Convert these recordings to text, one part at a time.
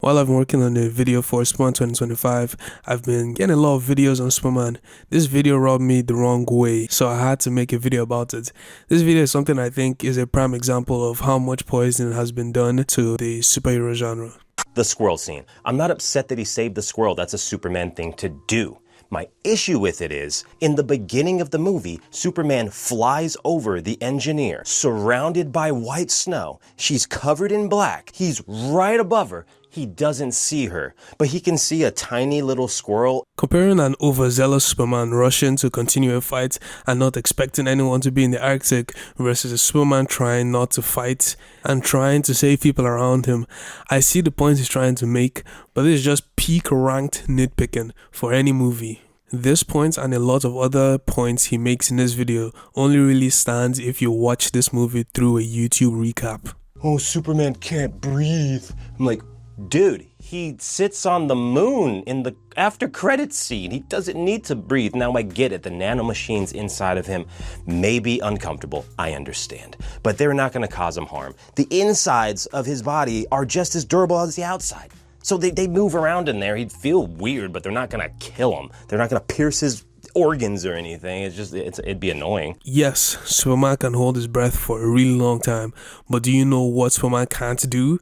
While I've been working on a video for Superman 2025, I've been getting a lot of videos on Superman. This video rubbed me the wrong way, so I had to make a video about it. This video is something I think is a prime example of how much poison has been done to the superhero genre. The squirrel scene. I'm not upset that he saved the squirrel. That's a Superman thing to do. My issue with it is, in the beginning of the movie, Superman flies over the engineer, surrounded by white snow. She's covered in black. He's right above her. He doesn't see her, but he can see a tiny little squirrel. Comparing an overzealous Superman rushing to continue a fight and not expecting anyone to be in the Arctic versus a Superman trying not to fight and trying to save people around him, I see the point he's trying to make, but this is just peak ranked nitpicking for any movie. This point and a lot of other points he makes in this video only really stands if you watch this movie through a YouTube recap. Oh, Superman can't breathe. I'm like, dude, he sits on the moon in the after credits scene. He doesn't need to breathe. Now I get it. The nanomachines inside of him may be uncomfortable. I understand. But they're not going to cause him harm. The insides of his body are just as durable as the outside. So they move around in there. He'd feel weird, but they're not going to kill him. They're not going to pierce his organs or anything. It'd be annoying. Yes, Superman can hold his breath for a really long time, but do you know what Superman can't do?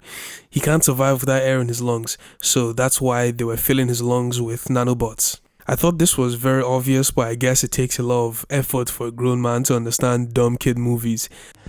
He can't survive without air in his lungs, so that's why they were filling his lungs with nanobots. I thought this was very obvious, but I guess it takes a lot of effort for a grown man to understand dumb kid movies.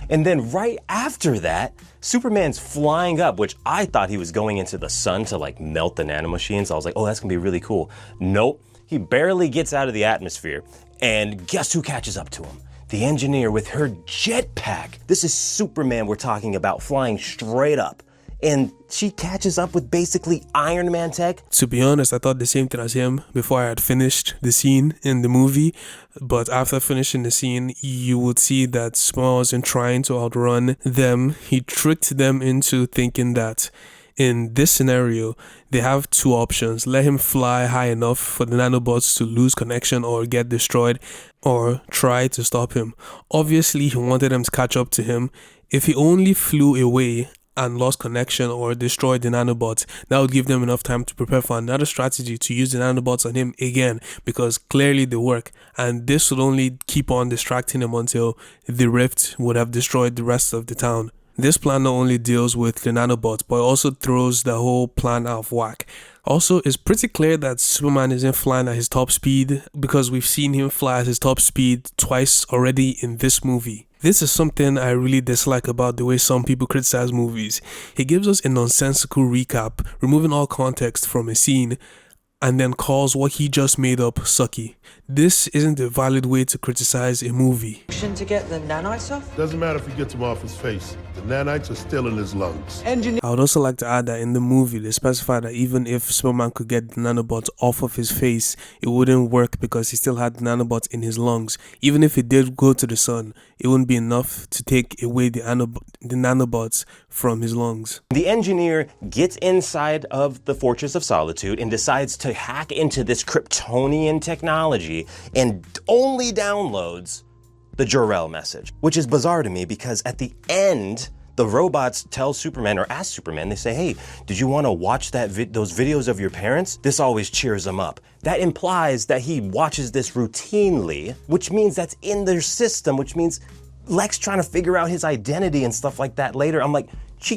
And then right after that, Superman's flying up, which I thought he was going into the sun to like melt the nanomachines. I was like, oh, that's gonna be really cool. Nope. He barely gets out of the atmosphere, and guess who catches up to him? The engineer with her jetpack. This is Superman we're talking about, flying straight up. And she catches up with basically Iron Man tech. To be honest, I thought the same thing as him before I had finished the scene in the movie. But after finishing the scene, you would see that Superman wasn't trying to outrun them. He tricked them into thinking that in this scenario, they have two options. Let him fly high enough for the nanobots to lose connection or get destroyed, or try to stop him. Obviously, he wanted them to catch up to him. If he only flew away and lost connection or destroyed the nanobots, that would give them enough time to prepare for another strategy to use the nanobots on him again, because clearly they work, and this would only keep on distracting him until the rift would have destroyed the rest of the town. This plan not only deals with the nanobots, but also throws the whole plan out of whack. Also, it's pretty clear that Superman isn't flying at his top speed, because we've seen him fly at his top speed twice already in this movie. This is something I really dislike about the way some people criticize movies. He gives us a nonsensical recap, removing all context from a scene, and then calls what he just made up sucky. This isn't a valid way to criticize a movie. To get the nanites off? Doesn't matter if he gets them off his face. The nanites are still in his lungs. I would also like to add that in the movie, they specify that even if Superman could get the nanobots off of his face, it wouldn't work because he still had the nanobots in his lungs. Even if he did go to the sun, it wouldn't be enough to take away the nanobots from his lungs. The engineer gets inside of the Fortress of Solitude and decides to hack into this Kryptonian technology and only downloads the Jor-El message, which is bizarre to me because at the end, the robots tell Superman or ask Superman, they say, hey, did you want to watch those videos of your parents? This always cheers him up. That implies that he watches this routinely, which means that's in their system, which means Lex trying to figure out his identity and stuff like that later. I'm like,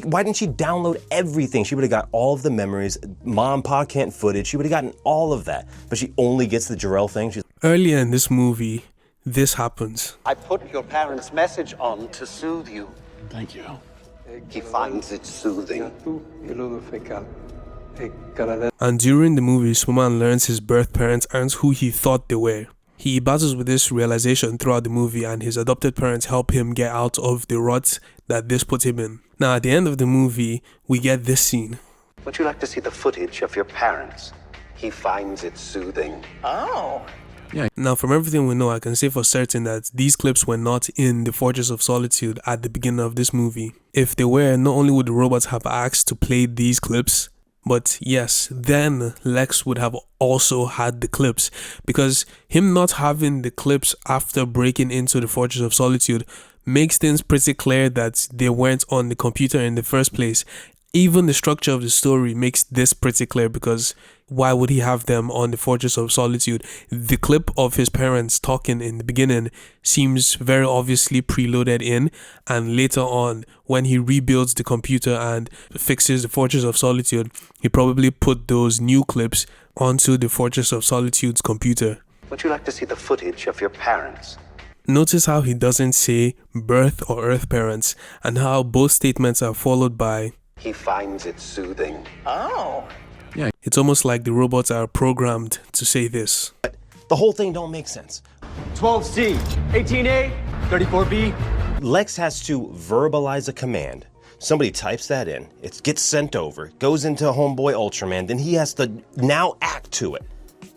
why didn't she download everything? She would have got all of the memories, Mom, Pa Kent footage. She would have gotten all of that, but she only gets the Jor-El thing. Earlier in this movie, this happens. I put your parents' message on to soothe you. Thank you. He finds it soothing. And during the movie, Superman learns his birth parents aren't who he thought they were. He battles with this realization throughout the movie, and his adopted parents help him get out of the rut that this put him in. Now, at the end of the movie, we get this scene. Would you like to see the footage of your parents? He finds it soothing. Oh. Now, from everything we know, I can say for certain that these clips were not in the Fortress of Solitude at the beginning of this movie. If they were, not only would the robots have asked to play these clips, but yes, then Lex would have also had the clips, because him not having the clips after breaking into the Fortress of Solitude makes things pretty clear that they weren't on the computer in the first place. Even the structure of the story makes this pretty clear, because why would he have them on the Fortress of Solitude? The clip of his parents talking in the beginning seems very obviously preloaded in, and later on, when he rebuilds the computer and fixes the Fortress of Solitude, he probably put those new clips onto the Fortress of Solitude's computer. Would you like to see the footage of your parents? Notice how he doesn't say birth or Earth parents, and how both statements are followed by He finds it soothing. Oh. It's almost like the robots are programmed to say this. The whole thing don't make sense. 12C, 18A, 34B. Lex has to verbalize a command. Somebody types that in, it gets sent over, goes into Homeboy Ultraman, then he has to now act to it,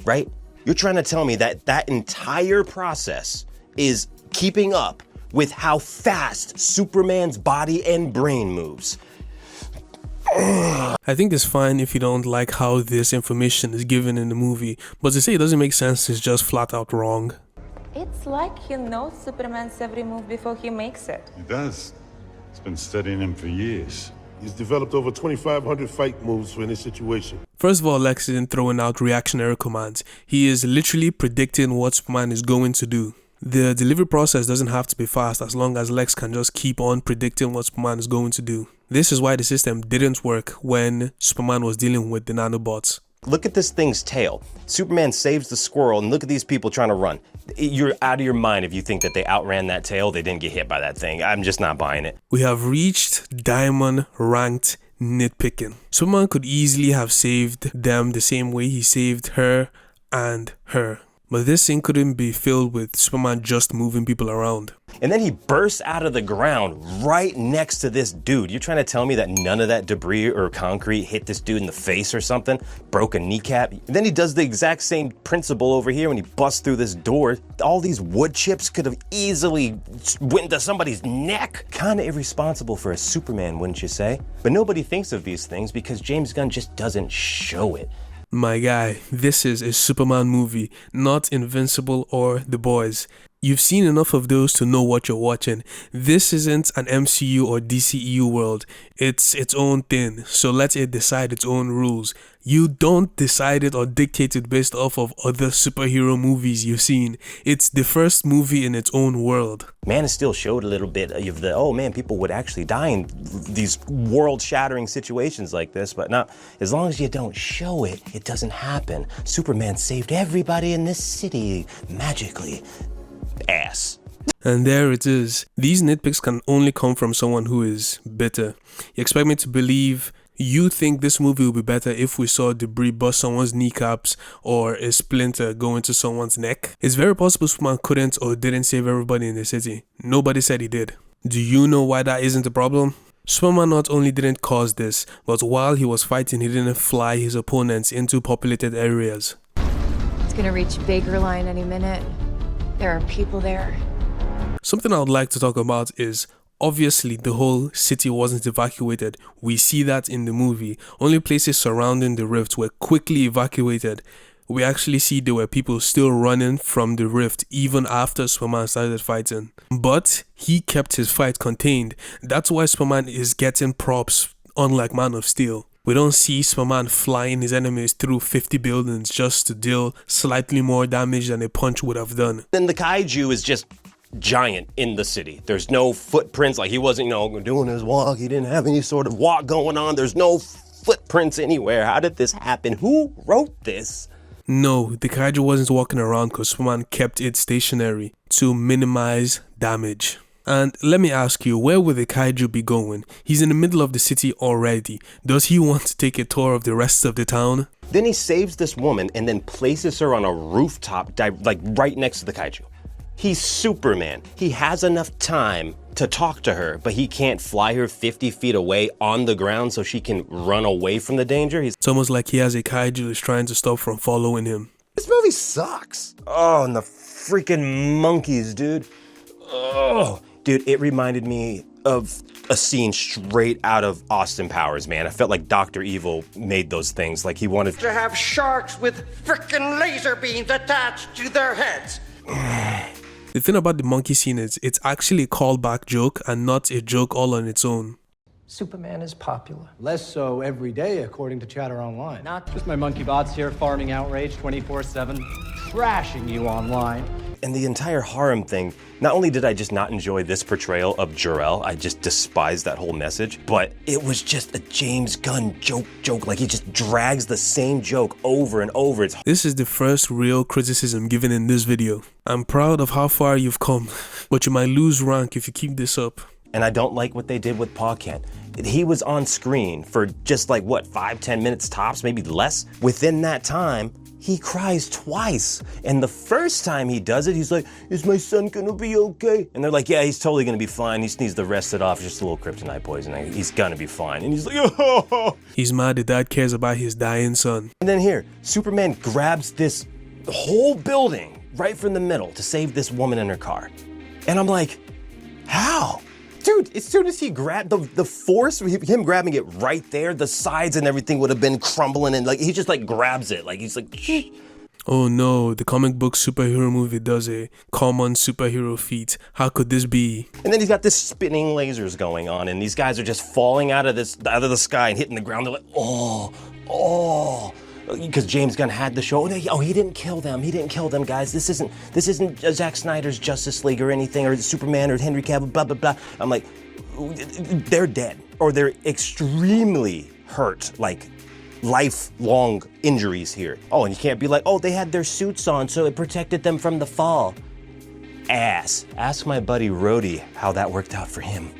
right? You're trying to tell me that that entire process is keeping up with how fast Superman's body and brain moves. I think it's fine if you don't like how this information is given in the movie, but to say it doesn't make sense is just flat out wrong. It's like he knows Superman's every move before he makes it. He does. He's been studying him for years. He's developed over 2,500 fight moves for any situation. First of all, Lex isn't throwing out reactionary commands. He is literally predicting what Superman is going to do. The delivery process doesn't have to be fast as long as Lex can just keep on predicting what Superman is going to do. This is why the system didn't work when Superman was dealing with the nanobots. Look at this thing's tail. Superman saves the squirrel, and look at these people trying to run. You're out of your mind if you think that they outran that tail. They didn't get hit by that thing. I'm just not buying it. We have reached diamond ranked nitpicking. Superman could easily have saved them the same way he saved her and her. But this scene couldn't be filled with Superman just moving people around. And then he bursts out of the ground right next to this dude. You're trying to tell me that none of that debris or concrete hit this dude in the face or something? Broke a kneecap? And then he does the exact same principle over here when he busts through this door. All these wood chips could have easily went into somebody's neck. Kinda irresponsible for a Superman, wouldn't you say? But nobody thinks of these things because James Gunn just doesn't show it. My guy, this is a Superman movie, not Invincible or The Boys. You've seen enough of those to know what you're watching. This isn't an MCU or DCEU world. It's its own thing, so let it decide its own rules. You don't decide it or dictate it based off of other superhero movies you've seen. It's the first movie in its own world. Man of Steel showed a little bit of the, oh man, people would actually die in these world-shattering situations like this, but now, as long as you don't show it, it doesn't happen. Superman saved everybody in this city magically. Ass. And there it is. These nitpicks can only come from someone who is bitter. You expect me to believe you think this movie would be better if we saw debris bust someone's kneecaps or a splinter go into someone's neck? It's very possible Superman couldn't or didn't save everybody in the city. Nobody said he did. Do you know why that isn't a problem? Superman not only didn't cause this, but while he was fighting, he didn't fly his opponents into populated areas. It's gonna reach Baker Line any minute. There are people there. Something I would like to talk about is, obviously the whole city wasn't evacuated. We see that in the movie. Only places surrounding the rift were quickly evacuated. We actually see there were people still running from the rift even after Superman started fighting. But he kept his fight contained. That's why Superman is getting props, unlike Man of Steel. We don't see Superman flying his enemies through 50 buildings just to deal slightly more damage than a punch would have done. Then the kaiju is just giant in the city. There's no footprints, like he wasn't, doing his walk. He didn't have any sort of walk going on. There's no footprints anywhere. How did this happen? Who wrote this? No, the kaiju wasn't walking around because Superman kept it stationary to minimize damage. And let me ask you, where would the kaiju be going? He's in the middle of the city already. Does he want to take a tour of the rest of the town? Then he saves this woman and then places her on a rooftop, like right next to the kaiju. He's Superman. He has enough time to talk to her, but he can't fly her 50 feet away on the ground so she can run away from the danger. It's almost like he has a kaiju that's trying to stop from following him. This movie sucks. Oh, and the freaking monkeys, dude. Oh, dude, it reminded me of a scene straight out of Austin Powers, man. I felt like Dr. Evil made those things. Like he wanted to have sharks with frickin' laser beams attached to their heads. The thing about the monkey scene is it's actually a callback joke and not a joke all on its own. Superman is popular. Less so every day, according to Chatter Online. Not just my monkey bots here farming outrage 24/7, trashing you online. And the entire harem thing, not only did I just not enjoy this portrayal of Jor-El, I just despised that whole message, but it was just a James Gunn joke. Like, he just drags the same joke over and over. This is the first real criticism given in this video. I'm proud of how far you've come, but you might lose rank if you keep this up. And I don't like what they did with Pa Kent. He was on screen for just like, what, 5-10 minutes tops, maybe less? Within that time, he cries twice. And the first time he does it, he's like, is my son gonna be okay? And they're like, yeah, he's totally gonna be fine. He just needs to rest it off, just a little kryptonite poisoning. He's gonna be fine. And he's like, oh. He's mad that dad cares about his dying son. And then here, Superman grabs this whole building right from the middle to save this woman in her car. And I'm like, how? Dude, as soon as he grabbed the force, him grabbing it right there, the sides and everything would have been crumbling, and like he just like grabs it, like he's like, shh. Oh no, the comic book superhero movie does a common superhero feat. How could this be? And then he's got this spinning lasers going on, and these guys are just falling out of the sky and hitting the ground. They're like, oh. Because James Gunn had the show. Oh, he didn't kill them. He didn't kill them, guys. This isn't Zack Snyder's Justice League or anything, or Superman or Henry Cavill, blah, blah, blah. I'm like, they're dead. Or they're extremely hurt, like lifelong injuries here. Oh, and you can't be like, oh, they had their suits on, so it protected them from the fall. Ass. Ask my buddy Rhodey how that worked out for him.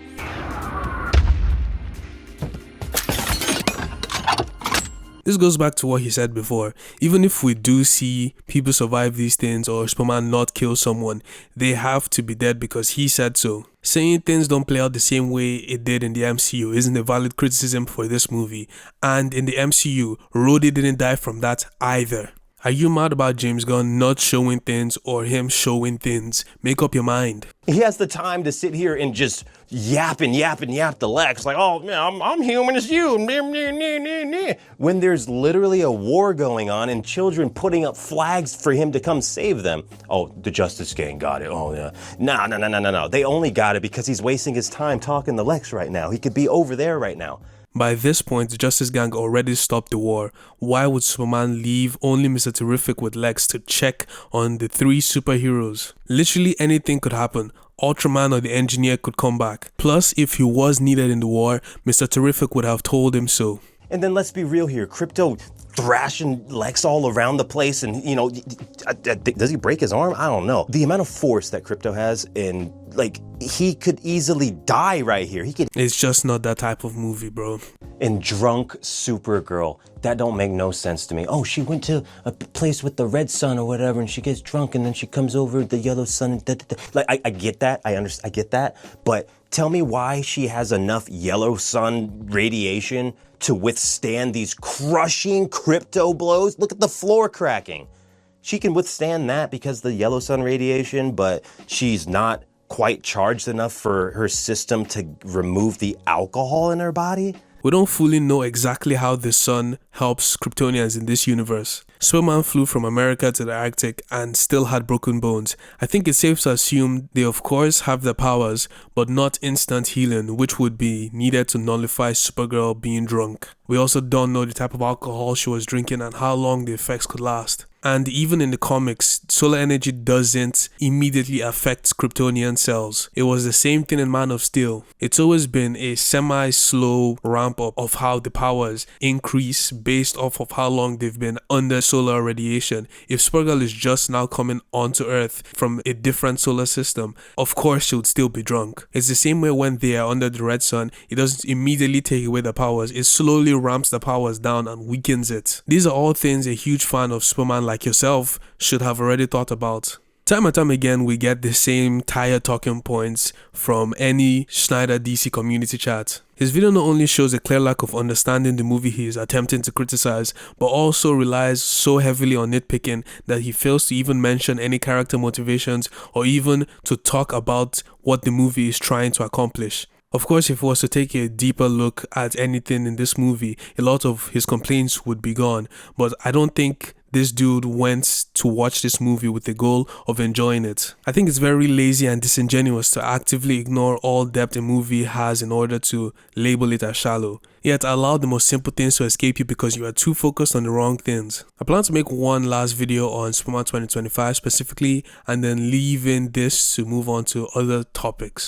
This goes back to what he said before. Even if we do see people survive these things or Superman not kill someone, they have to be dead because he said so. Saying things don't play out the same way it did in the MCU isn't a valid criticism for this movie. And in the MCU, Rhodey didn't die from that either. Are you mad about James Gunn not showing things or him showing things? Make up your mind. He has the time to sit here and just yap the Lex like, oh, man, I'm human as you. When there's literally a war going on and children putting up flags for him to come save them. Oh, the Justice Gang got it. Oh, yeah. No. They only got it because he's wasting his time talking to Lex right now. He could be over there right now. By this point, the Justice Gang already stopped the war. Why would Superman leave only Mr. Terrific with Lex to check on the three superheroes? Literally anything could happen. Ultraman or the Engineer could come back. Plus, if he was needed in the war, Mr. Terrific would have told him so. And then let's be real here. Krypto thrashing Lex all around the place, and does he break his arm? I don't know. The amount of force that Krypto has, and like, he could easily die right here. It's just not that type of movie, bro. And drunk Supergirl, that don't make no sense to me. Oh, she went to a place with the red sun or whatever, and she gets drunk, and then she comes over the yellow sun. And Like, I get that. I get that. But tell me why she has enough yellow sun radiation to withstand these crushing Krypto blows. Look at the floor cracking. She can withstand that because of the yellow sun radiation, but she's not quite charged enough for her system to remove the alcohol in her body. We don't fully know exactly how the sun helps Kryptonians in this universe. Superman flew from America to the Arctic and still had broken bones. I think it's safe to assume they of course have the powers, but not instant healing, which would be needed to nullify Supergirl being drunk. We also don't know the type of alcohol she was drinking and how long the effects could last. And even in the comics, solar energy doesn't immediately affect Kryptonian cells. It was the same thing in Man of Steel. It's always been a semi-slow ramp up of how the powers increase based off of how long they've been under solar radiation. If Supergirl is just now coming onto Earth from a different solar system, of course she would still be drunk. It's the same way when they are under the red sun. It doesn't immediately take away the powers. It slowly ramps the powers down and weakens it. These are all things a huge fan of Superman like yourself should have already thought about. Time and time again, we get the same tired talking points from any Snyder DC community chat. His video not only shows a clear lack of understanding the movie he is attempting to criticize, but also relies so heavily on nitpicking that he fails to even mention any character motivations or even to talk about what the movie is trying to accomplish. Of course, if he was to take a deeper look at anything in this movie, a lot of his complaints would be gone, but I don't think this dude went to watch this movie with the goal of enjoying it. I think it's very lazy and disingenuous to actively ignore all depth a movie has in order to label it as shallow, yet allow the most simple things to escape you because you are too focused on the wrong things. I plan to make one last video on Superman 2025 specifically, and then leave in this to move on to other topics.